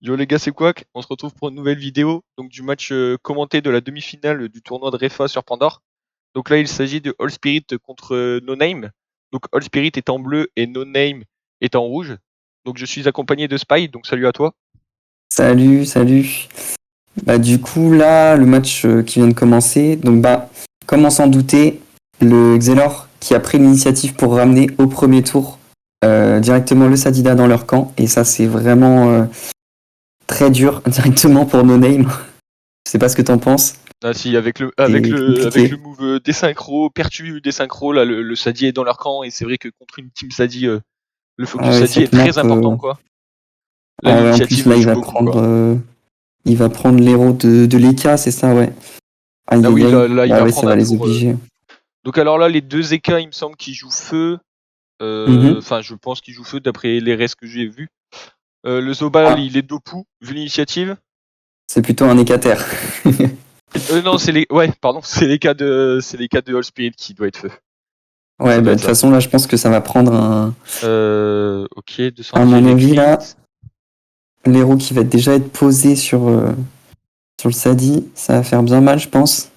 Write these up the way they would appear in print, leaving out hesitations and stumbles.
Yo les gars, c'est quoi? On se retrouve pour une nouvelle vidéo donc du match commenté de la demi-finale du tournoi de Refa sur Pandore. Donc là, il s'agit de All Spirit contre No Name. Donc All Spirit est en bleu et No Name est en rouge. Donc je suis accompagné de Spy, donc salut à toi. Salut, salut. Bah du coup là, le match qui vient de commencer, donc comme on s'en doutait, le Xelor qui a pris l'initiative pour ramener au premier tour directement le Sadida dans leur camp, et ça c'est vraiment très dur directement pour No Name. Je sais pas ce que t'en penses. Ah si, avec le Compliqué. move désynchro, Pertu désynchro, là le Sadi est dans leur camp et c'est vrai que contre une team Sadi, le Ah focus ouais, Sadi est cette très map. important quoi. Là Ah ouais, en plus l'initiative là joue beaucoup quoi. il va prendre l'héros de Leka, c'est ça, ouais. Aïe Ah aïe oui, aïe. là il Bah va ouais, ça prendre un va les tour. obliger. Donc alors là, les deux EK, il me semble qu'ils jouent feu. Mhm. Enfin, je pense qu'ils jouent feu d'après les restes que j'ai vus. Le Zobal, Ah, il est Dopu, vu l'initiative. c'est plutôt un écater. Non, pardon, c'est les cas de All Spirit qui doit être feu. Ouais, Ça doit bah, de être toute ça. façon, là, je pense que ça va prendre Ok, à 210 mon avis, électrique. là, l'héros qui va déjà être posé sur le Sadi, ça va faire bien mal, je pense.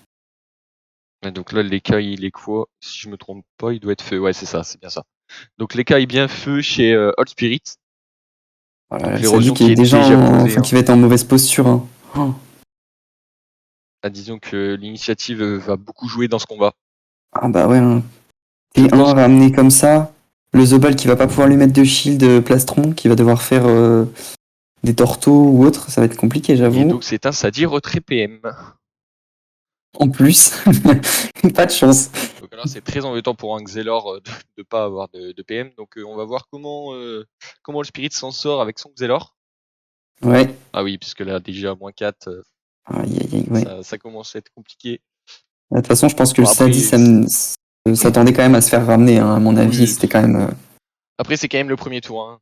Ouais, donc là, l'EK, il est quoi? Si je me trompe pas, il doit être feu. Ouais, c'est ça, c'est bien ça. Donc l'EK est bien feu chez All Spirit. Donc Voilà, le Sadi l'érosion qui est qui est déjà déjà posée. enfin, Hein. qui va être en mauvaise posture, hein. Oh. Ah, disons que l'initiative va beaucoup jouer dans ce combat. Ah bah ouais, hein. Je T1 pense que ramené comme ça, le Zobal qui va pas pouvoir lui mettre de shield plastron, qui va devoir faire des tortos ou autre, ça va être compliqué, et j'avoue. donc c'est un Sadi retrait PM. En plus, pas de chance. Donc alors c'est très embêtant pour un Xelor de ne pas avoir de PM. Donc on va voir comment le Spirit s'en sort avec son Xelor. Ouais. Ah oui, puisque là déjà -4, Aïe aïe aïe, ouais. ça commence à être compliqué. De toute façon, je pense que le Bon Sadi après, s'attendait quand même à se faire ramener, hein. À mon avis, oui, c'était quand même. après c'est quand même le premier tour. Hein.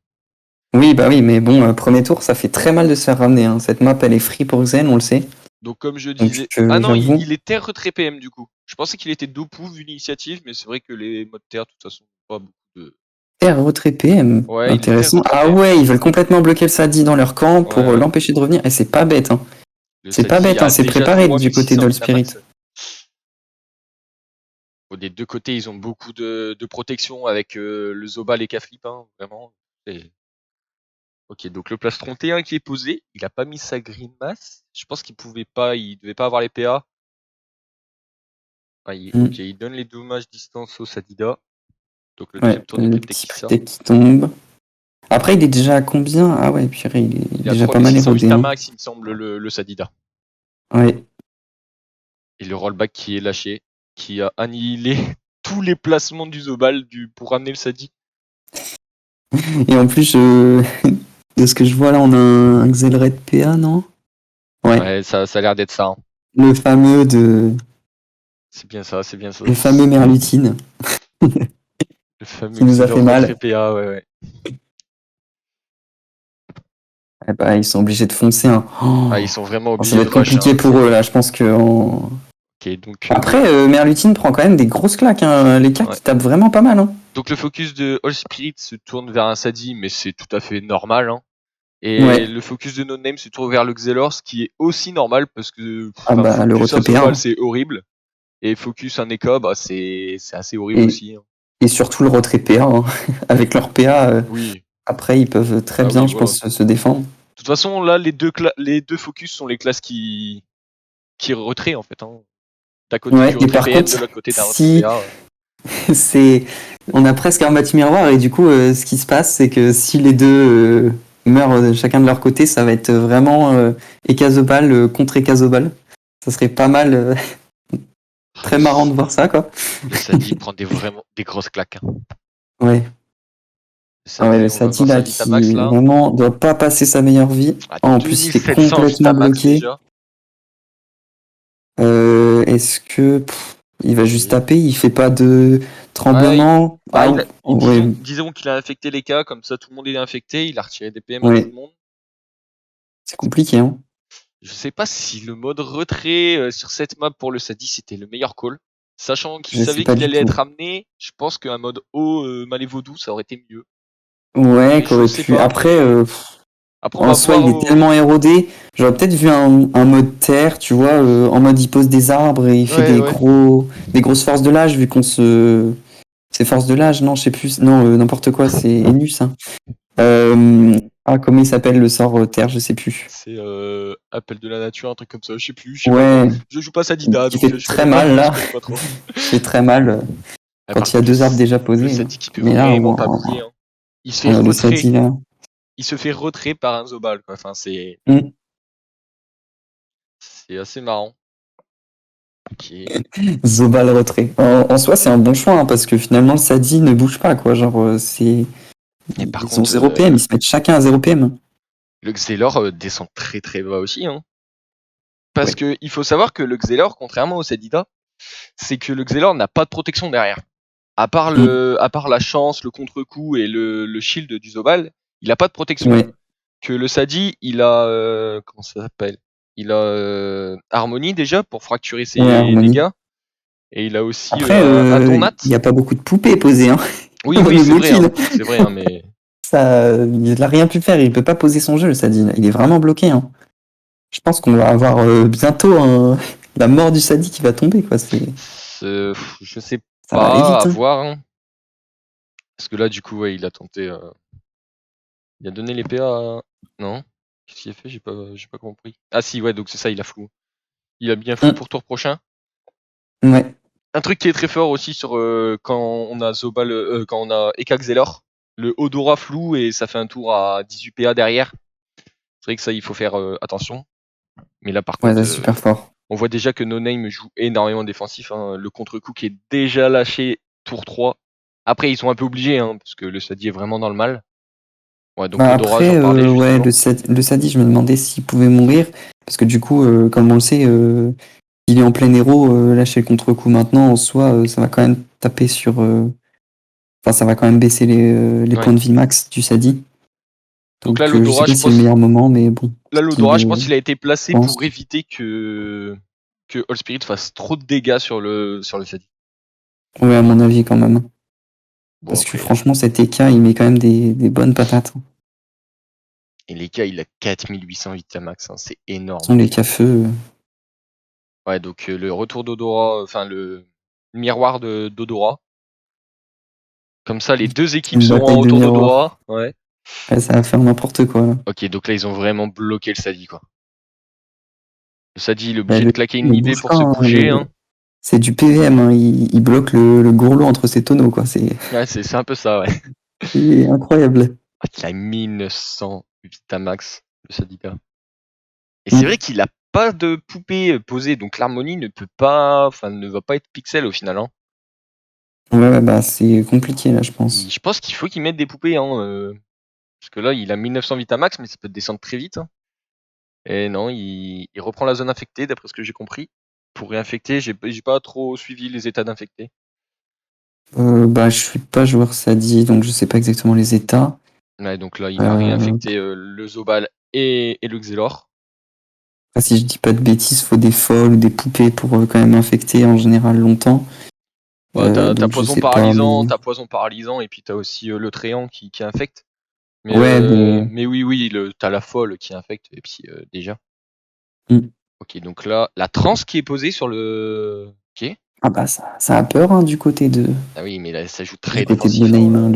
Oui, bah oui, mais bon, premier tour, ça fait très mal de se faire ramener, hein. Cette map, elle est free pour Zen, on le sait. Donc comme je Donc disais, ah non, j'avoue. il était retrait PM du coup. Je pensais qu'il était Dopu vu l'initiative, mais c'est vrai que les modes terre de toute façon pas beaucoup de. Retrait PM, Ouais, il est terre intéressant. retrait Ah PM. ouais, ils veulent complètement bloquer le Sadi dans leur camp Ouais, pour ouais. l'empêcher de revenir, et c'est pas bête, hein. Le C'est pas Sadi bête, hein, a c'est déjà préparé du côté 3600 d'All mina Spirit. max. Bon, des deux côtés, ils ont beaucoup de protection avec le Zobal et Kaflip, hein, vraiment. Ok, donc le plastron T1 qui est posé, il a pas mis sa green mass. Je pense qu'il pouvait pas, il devait pas avoir les PA. Ah, ok, il donne les dommages distance au Sadida. Donc le Ouais, deuxième tour de le Cryptek petit qui sort. protect qui tombe. Après, il est déjà à combien? Ah ouais, purée, il est Il a déjà pas mal 3600 érodé, mina hein. max, il me semble, le Sadida. Ouais. Et le rollback qui est lâché, qui a annihilé tous les placements du Zobal pour ramener le Sadi. Et en plus, de ce que je vois là, on a un Xelred PA, non? Ouais, Ouais, ça a l'air d'être ça. Hein. le fameux de, C'est bien ça, c'est bien ça. le fameux Merlutine Le fameux qui nous a fait Xelor retrait mal. PA, ouais, ouais. Eh bah, ils sont obligés de foncer, hein. Ah, ils sont vraiment Ça obligés va de être rush. compliqué Hein. pour eux là. Je pense que Ok, donc, après, Merlutine prend quand même des grosses claques, hein. Les cas ouais. qui tapent vraiment pas mal, hein. Donc le focus de All Spirit se tourne vers un Sadi, mais c'est tout à fait normal. Hein. Et Ouais. le focus de No Name se tourne vers le Xelor, ce qui est aussi normal parce que Ah bah le focus un retrait PA, Zobal hein. c'est horrible. Et focus un Eka, bah c'est assez horrible Et, aussi. Hein. et surtout le retrait PA, hein. Avec leur PA, Oui, après ils peuvent très bah bien, oui, je voilà. pense, se défendre. De toute façon, là, les deux focus sont les classes qui retrait en fait. Hein. D'un côté Ouais. du Et retrait par PM, contre, de l'autre côté d'un retrait si PA. c'est, on a presque un bâti miroir et du coup, ce qui se passe, c'est que si les deux meurent chacun de leur côté, ça va être vraiment Ekazobal contre Ekazobal. Ça serait pas mal, Ah, très marrant de voir ça, quoi. le Sadi prend vraiment des grosses claques. Hein. Ouais. Le Ah ouais, Sadi, le on va Sadi voir sa là Vitamax qui là. vraiment doit pas passer sa meilleure vie. À Oh, en plus, il est 2700 complètement Vitamax bloqué. déjà. Est-ce que il va juste Ok. taper? Il fait pas de Ouais, tremblement? Ah ouais, disons qu'il a infecté les cas, comme ça tout le monde est infecté, il a retiré des PM à tout ouais, le monde. c'est compliqué, hein. Je sais pas si le mode retrait sur cette map pour le Sadi c'était le meilleur call. Sachant qu'il Je sais savait pas qu'il du allait tout. être amené, je pense qu'un mode haut Malévodou ça aurait été mieux. Ouais, Mais je qu'aurait sais pu. pas, Après, mais Après, on En va soi, voir il est tellement érodé. J'aurais peut-être vu un mode terre, tu vois, en mode il pose des arbres et il fait Ouais, ouais. des grosses forces de l'âge, vu qu'on se. C'est forces de l'âge, non, je sais plus. Non, n'importe quoi, c'est Enus, hein. Ah, comment il s'appelle le sort terre, je sais plus. C'est appel de la nature, un truc comme ça, je sais plus, je sais pas moi. Ouais, Je joue pas Sadida, qui donc fait je très connais pas, mal là. je connais pas trop. Qui fait très mal Par quand il y a contre, deux arbres déjà le posés. Sadique, il peut Mais là, vraiment pas plier, hein. Il se fait on a le retrait. Sadi là. Il se fait retrait par un Zobal, quoi. Enfin, Hmm. c'est assez marrant. Ok. Zobal retrait. En soi, c'est un bon choix, hein, parce que finalement, le Sadi ne bouge pas, quoi. Genre, Et par ils ont contre, 0 PM, ils se mettent chacun à 0 PM. le Xelor descend très très bas aussi, hein. Parce Ouais. que il faut savoir que le Xelor, contrairement au Sadida, c'est que le Xelor n'a pas de protection derrière. Hmm. À part la chance, le contre-coup et le shield du Zobal, il a pas de protection. Ouais. Que le Sadi, il a comment ça s'appelle? Il a Harmonie déjà pour fracturer Ouais, ses Harmonie. dégâts. Et il a aussi Après, un Tornat. il n'y a pas beaucoup de poupées posées, hein, Oui, au oui, c'est niveau vrai, hein. kill. C'est vrai, hein, mais Ça, il a rien pu faire, il peut pas poser son jeu, le Sadi. Il est vraiment bloqué, hein. Je pense qu'on va avoir bientôt la mort du Sadi qui va tomber, quoi. je sais Ça va aller pas, à vite, hein. voir, hein. Parce que là, du coup, ouais, il a tenté. Il a donné l'épée à. Non? Qu'est-ce qu'il a fait? J'ai pas compris. Ah si, ouais, donc c'est ça, il a flou. Il a bien flou Hmm. pour tour prochain. Ouais. Un truc qui est très fort aussi sur quand on a Zobal, quand on a Eka Xelor, le Odora flou et ça fait un tour à 18 PA derrière. C'est vrai que ça, il faut faire attention. Mais là, par Ouais, contre, c'est super fort. on voit déjà que No Name joue énormément défensif, hein. Le contre-coup qui est déjà lâché tour 3. Après, ils sont un peu obligés, hein, parce que le Sadi est vraiment dans le mal. Ouais, donc Bah Odora, j'en après, parlais ouais, justement. Le Sadi, je me demandais s'il pouvait mourir. Parce que du coup, comme on le sait, il est en plein héros, lâcher le contre-coup maintenant, en soi, ça va quand même taper sur. Enfin, ça va quand même baisser les Ouais. points de vie max du Sadi. Donc là, Donc je sais l'Odora, pas je si c'est le pense, meilleur moment, mais bon, je pense qu'il a été placé pense. pour éviter que All Spirit fasse trop de dégâts sur le Sadi. Ouais, à mon avis, quand même. Bon, Parce que après, franchement, cet EK, il met quand même des bonnes patates. et les gars, il a 4800 Vitamax, hein, c'est énorme. Sans les feu. Ouais, donc le retour d'Odora, enfin le miroir d'Odora. Comme ça, les deux équipes Une seront en bataille de retour miroirs. d'Odora. Ouais. Ouais, ça va faire n'importe quoi, là. Ok, donc là, ils ont vraiment bloqué le Sadi, quoi. Le Sadi, il est Bah, obligé de claquer une il libé bouge pour pas, se hein, bouger, hein. c'est du PVM, hein. Il bloque le gourlot entre ses tonneaux, quoi. Ouais, c'est un peu ça, ouais. C'est incroyable. Ah, il a 1900 Vitamax, le Sadika. Et c'est vrai Mm. qu'il a pas de poupée posée, donc l'harmonie ne peut pas, enfin, ne va pas être pixel au final, hein. Ouais, bah c'est compliqué, là, je pense. Je pense qu'il faut qu'il mette des poupées, hein, parce que là, il a 1900 Vitamax, mais ça peut descendre très vite, hein. Et non, il reprend la zone infectée, d'après ce que j'ai compris. Pour réinfecter, j'ai pas trop suivi les états d'infecté. Bah, je suis pas joueur Sadi, donc je sais pas exactement les états. Ouais, donc là, il a Euh, réinfecté le Zobal et le Xelor. si je dis pas de bêtises, faut des folles ou des poupées pour quand même infecter en général longtemps. Bah, t'as Donc je sais pas, mais poison paralysant, et puis t'as aussi le Tréant qui infecte. ouais, mais Mais oui, oui, t'as la folle qui infecte, et puis déjà. mm. Ok, donc là, la transe qui est posée sur le. Ok. Ah bah ça a peur, hein, Ah oui, mais là, ça joue du très côté de défensif, No hein. Name, hein.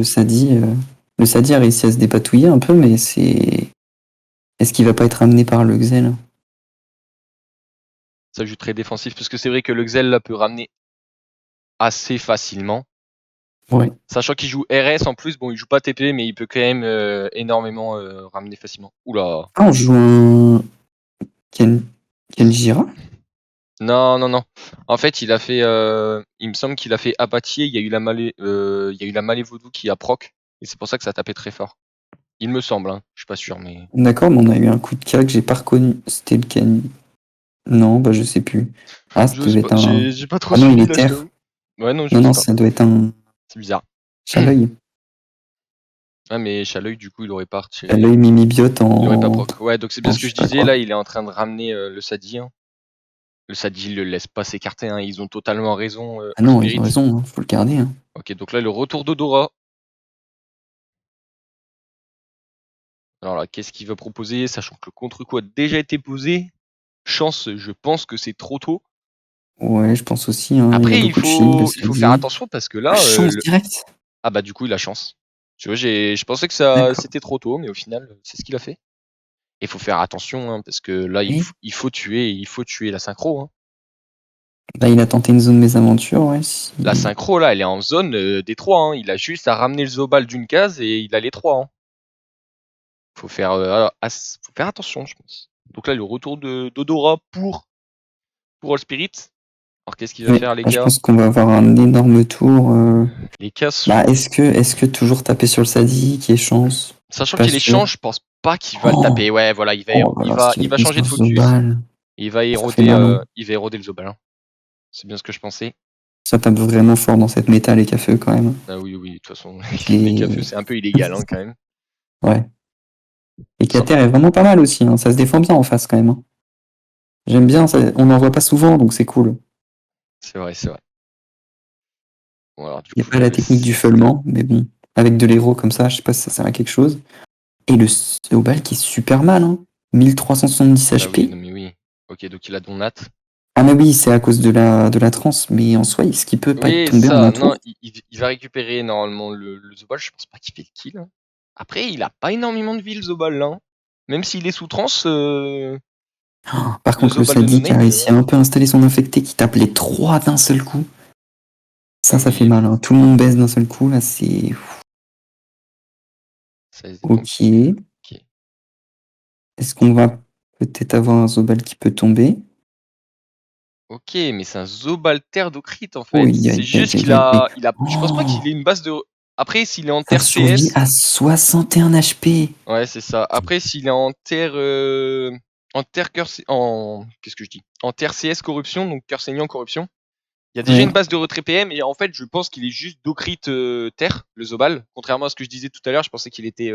Le Sadi a réussi à se dépatouiller un peu, mais est-ce qu'il va pas être amené par le Xel? Ça joue très défensif, parce que c'est vrai que le Xel là peut ramener assez facilement. Ouais. Sachant qu'il joue RS en plus, bon, il joue pas TP, mais il peut quand même énormément ramener facilement. Oula. Ah, on joue un Kenjira? Non, non, non. En fait, il me semble qu'il a fait Apathier. Il y a eu il y a eu la Malé Vaudou qui a proc, et c'est pour ça que ça tapait très fort. Il me semble, hein. Je suis pas sûr, mais. D'accord, mais on a eu un coup de K que j'ai pas reconnu. C'était le Ken. Non, bah je sais plus. Ah, ça Je sais devait pas, être un. j'ai pas trop Ah non, il suivi est là, je terre. t'avoue. Ouais, non, je Non, sais non, pas. ça doit être un C'est bizarre. Chaleuil. Ah, mais Chaleuil, du coup, il aurait pas retiré. Chaleuil Mimibiote Il aurait pas proc. Ouais, donc c'est bien ce je que sais je pas disais. Là, quoi. il est en train de ramener le Sadi, hein. Le Sadi, il le laisse pas s'écarter, hein. Ils ont totalement raison, Ah All non, ils ont Spirit. raison, hein, faut le garder, hein. Ok, donc là, le retour d'Odora. Alors là, qu'est-ce qu'il va proposer, sachant que le contre-coup a déjà été posé? Chance, je pense que c'est trop tôt. Ouais, je pense aussi, hein, il a Après, il beaucoup de shield, faut, il ça faut faire dit. attention parce que Ah, là, chance direct. ah bah du coup, il a chance. Tu vois, je pensais que ça, D'accord. c'était trop tôt, mais au final, c'est ce qu'il a fait. Il faut faire attention, hein, parce que là, Oui. il faut tuer la synchro. Hein. Bah, il a tenté une zone mésaventure, ouais. La synchro, là, elle est en zone des 3. Hein. Il a juste à ramener le Zobal d'une case et il a les 3. Hein. Faut faire attention, je pense. Donc là, le retour de d'Odora pour All Spirit. Alors, qu'est-ce qu'il va Mais faire, les je gars? pense qu'on va avoir un énorme tour. Les cas Bah, sont... est-ce que toujours taper sur le Sadi qui est chance? Sachant Pas qu'il est sûr. chiant, je pense pas qu'il va le Oh, taper. Ouais, voilà, il va, oh là là, ce qu'il il a va mis changer sur de focus. Zobal. Et Ça fait mal, hein. il va éroder le Zobal. Hein. C'est bien ce que je pensais. Ça tape vraiment fort dans cette méta, les cafés, quand même. Ah oui, oui, de toute façon, les méca feux, Les... c'est un peu illégal, hein, quand même. Ouais. Et Ça- Kater est vraiment pas mal aussi, hein. Ça se défend bien en face, quand même, hein. J'aime bien, on n'en voit pas souvent, donc c'est cool. C'est vrai, c'est vrai. Bon, alors, du Il n'y a coup, pas là, la technique du feulement, mais bon. Avec de l'héros comme ça, je sais pas si ça sert à quelque chose. Et le Zobal qui est super mal, hein. 1370 Ah oui, HP. non, mais oui. Ok, donc il a Don Nat. Ah mais oui, c'est à cause de la transe, mais en soi, est-ce qu'il peut pas être Oui, tombé en ça, un non, tour? il va récupérer normalement le Zobal. Je pense pas qu'il fait le kill. Hein. Après, il a pas énormément de vie, le Zobal, là. Hein. Même s'il est sous transe, Par le contre, le Zobal de Sadi qui a No-Name, réussi à un peu installer son infecté, qui tape les trois d'un seul coup. ah Ça fait oui, mal, hein. Tout le monde baisse d'un seul coup, là, c'est... ça c'est Ok. compliqué. Ok. Est-ce qu'on va peut-être avoir un Zobal qui peut tomber? Ok, mais c'est un Zobal Terre d'Ocrit en Oh, fait. aïe, C'est aïe, aïe, juste aïe, aïe. je pense pas Oh, qu'il ait une base de. Après, s'il est en ça Terre survit CS, à 61 HP. ouais, c'est ça. Après, s'il est en Terre cœur, qu'est-ce que je dis? En Terre CS corruption, donc cœur saignant corruption. Il y a déjà Ouais. une base de retrait PM et en fait, je pense qu'il est juste d'Ocrit Terre, le Zobal. Contrairement à ce que je disais tout à l'heure, je pensais qu'il était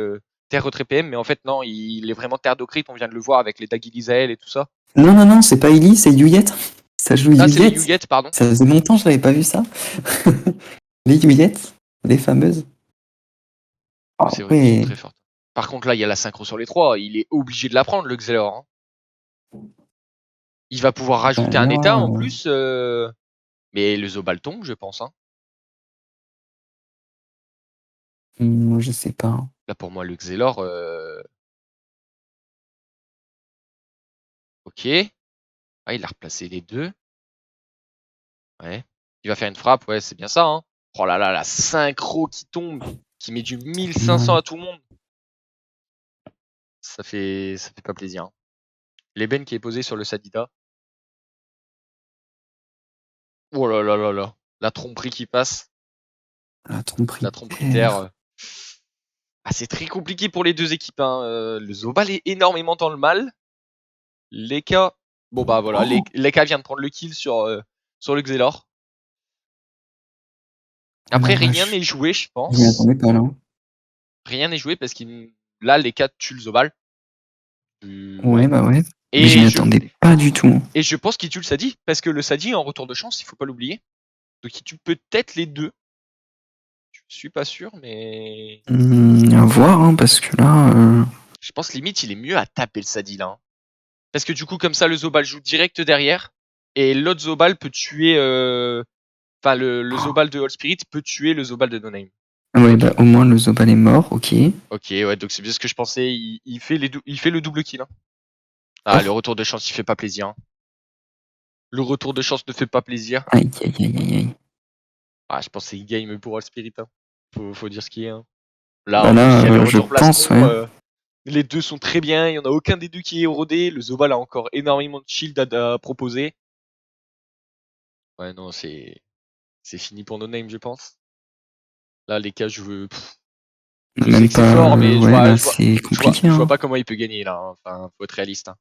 Terre retrait PM, mais en fait, non, il est vraiment Terre d'Ocrit. On vient de le voir avec les Daguilisael et tout ça. Non, non, non, c'est pas Ellie, c'est Yuyet. Ça joue Ah, c'est les Yuyet. Yuget, pardon. Ça faisait longtemps que je n'avais pas vu ça. Les Yuyet, les fameuses. Oh, Ah c'est vrai qu'elles sont ouais. très fortes. Par contre, là, il y a la synchro sur les 3. Il est obligé de la prendre, le Xelor. Hein. Il va pouvoir Bah rajouter un état là, en plus. Mais le Zobal tombe, je pense. Hein. je sais pas. Là, pour moi, le Xelor. Ok. Ah, il a replacé les deux. Ouais. Il va faire une frappe. Ouais, c'est bien ça. Hein. Oh là là, la synchro qui tombe. Qui met du Ça fait 1500 mal. à tout le monde. Ça fait pas plaisir. Hein. L'ébène qui est posé sur le Sadida. Oh là là là là. La tromperie qui passe. La tromperie La de tromperie terre. terre. Ah, c'est très compliqué pour les deux équipes. Hein. Le Zobal est énormément dans le mal. Leka, bon bah voilà, Oh, Leka vient de prendre le kill sur le Xelor. oh la Après, rien vache. n'est joué, je Je m'y pense. attendais pas là. Rien n'est joué parce qu'il là, Leka tue le Zobal. Ouais. Ouais, bah ouais. Mais je Et m'y je, attendais pas du tout. et je pense qu'il tue le Sadi parce que le Sadi est en retour de chance, il faut pas l'oublier. Donc il tue peut-être les deux. Je suis pas sûr, mais À voir, hein, parce que là. je pense limite il est mieux à taper le Sadi là. Hein. Parce que du coup, comme ça, le Zobal joue direct derrière. Et l'autre Zobal peut tuer. Enfin, le Zobal de All Spirit peut tuer le Zobal de No Name. Ouais, bah au moins le Zobal est mort, ok. Ok, ouais, donc c'est bien ce que je pensais. Il fait, il fait le double kill. Hein. Ah, le Oh, retour de chance, il fait pas plaisir. Hein. Le retour de chance ne fait pas plaisir. aïe, aïe, aïe, aïe, aïe. Ah, je pense que c'est game pour All Spirit. Hein. Faut dire ce qu'il y a. Hein. Là, Bah en plus, il y a le là, je retour pense, plastron. ouais. Les deux sont très bien. Il y en a aucun des deux qui est érodé. Le Zobal a encore énormément de shield à proposer. Ouais, non, c'est fini pour No Name, je pense. Là, les cas, je sais Même que c'est pas. fort, mais Ouais, là, c'est compliqué, je vois hein. pas comment il peut gagner là. Hein. Enfin, faut être réaliste. Hein.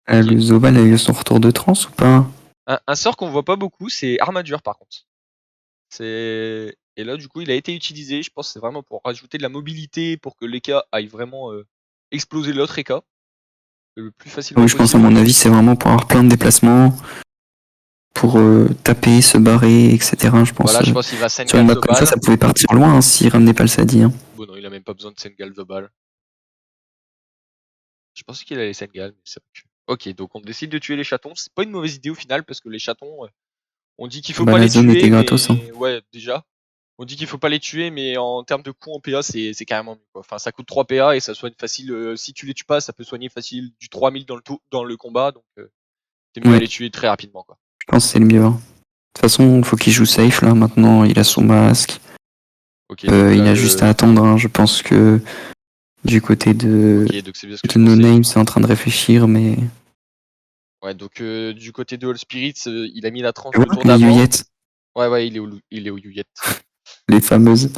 Le Ok. Zobal a eu son retour de trance ou pas? Un sort qu'on voit pas beaucoup, c'est Armadure par contre. Et là du coup il a été utilisé, je pense que c'est vraiment pour rajouter de la mobilité pour que l'Eka aille vraiment exploser l'autre Eka le plus facilement Oui, je pense, à possible. mon avis, c'est vraiment pour avoir plein de déplacements, pour taper, se barrer, etc. Je pense. Voilà, je pense qu'il va Sur une Sengal map the comme ça ball. pouvait partir loin, hein, s'il ramenait pas le Sadi, hein. Bon non, il a même pas besoin de Sengal the ball. Je pensais qu'il allait Sengal, mais c'est vrai que... Ok, donc on décide de tuer les chatons. C'est pas une mauvaise idée au final, parce que les chatons, on dit qu'il faut Bah pas la les zone tuer, était gratos, hein. mais ouais, déjà. On dit qu'il faut pas les tuer, mais en termes de coût en PA, c'est carrément mieux, quoi. Enfin, ça coûte 3 PA et ça soigne facile. Si tu les tues pas, ça peut soigner facile du 3000 dans le combat, donc c'est mieux à Ouais, les tuer très rapidement, quoi. je pense que c'est le mieux, hein. De toute façon, faut qu'il joue safe là. Maintenant, il a son masque. Ok, donc là, Il a juste à attendre, hein. Je pense que du côté Ok, donc c'est bien ce que je de No pensais. Name, c'est en train de réfléchir, mais. Ouais, donc du côté de All Spirits, il a mis la tranche Tu le vois, tour les d'avant. Yuyettes, Ouais, il est au Yuyet. les fameuses.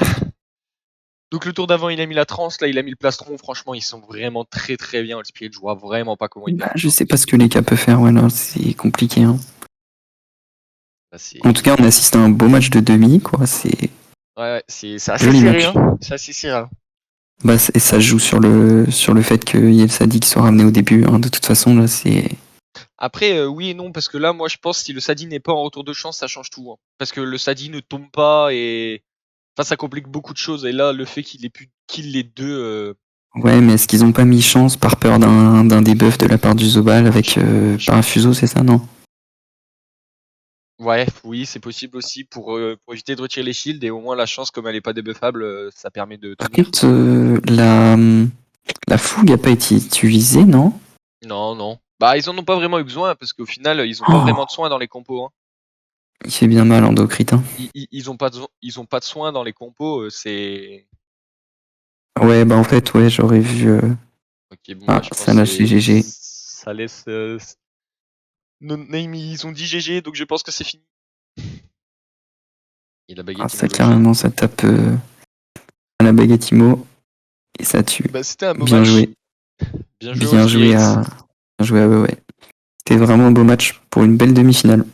Donc le tour d'avant, il a mis la transe, là il a mis le plastron. Franchement, ils sont vraiment très très bien. All Spirit, je vois vraiment pas comment il Bah, perd. je sais pas ce que les cas peuvent faire, ouais, là, c'est compliqué, hein. Là, En tout cas, on assiste à un beau match de demi, quoi. C'est ouais, c'est assez joli serré, match. hein. C'est assez serré, hein. Bah, et ça se joue sur le fait que Yel Sadik soit ramené au début, hein. De toute façon, là, c'est. Après, oui et non, parce que là, moi, je pense que si le Sadi n'est pas en retour de chance, ça change tout, hein. Parce que le Sadi ne tombe pas et... Enfin, ça complique beaucoup de choses. Et là, le fait qu'il ait pu kill les deux... Ouais, mais est-ce qu'ils ont pas mis chance par peur d'un debuff de la part du Zobal avec par un fuseau, c'est ça, non? Ouais, oui, c'est possible aussi pour éviter de retirer les shields. Et au moins, la chance, comme elle est pas debuffable, ça permet de Par tenir. contre, la fougue a pas été utilisée, non? Non, non. Bah, ils en ont pas vraiment eu besoin, parce qu'au final, ils ont pas Oh, vraiment de soins dans les compos, hein. il fait bien mal, Endocrite, hein. Ils ont pas de soins dans les compos, c'est... Ouais, bah en fait, ouais, j'aurais vu. Ok, bon, bah, Ah, je pense ça que lâche les GG. ça laisse... No Name, ils ont dit GG, donc je pense que c'est fini. Et la Ah, baguette ça Imology. carrément, ça tape à la baguette Imo et ça tue. Bah, c'était un beau Bien match. joué. Bien joué, All Bien joué Spirits. à. Bien joué à eux, ouais. C'était vraiment un beau match pour une belle demi-finale.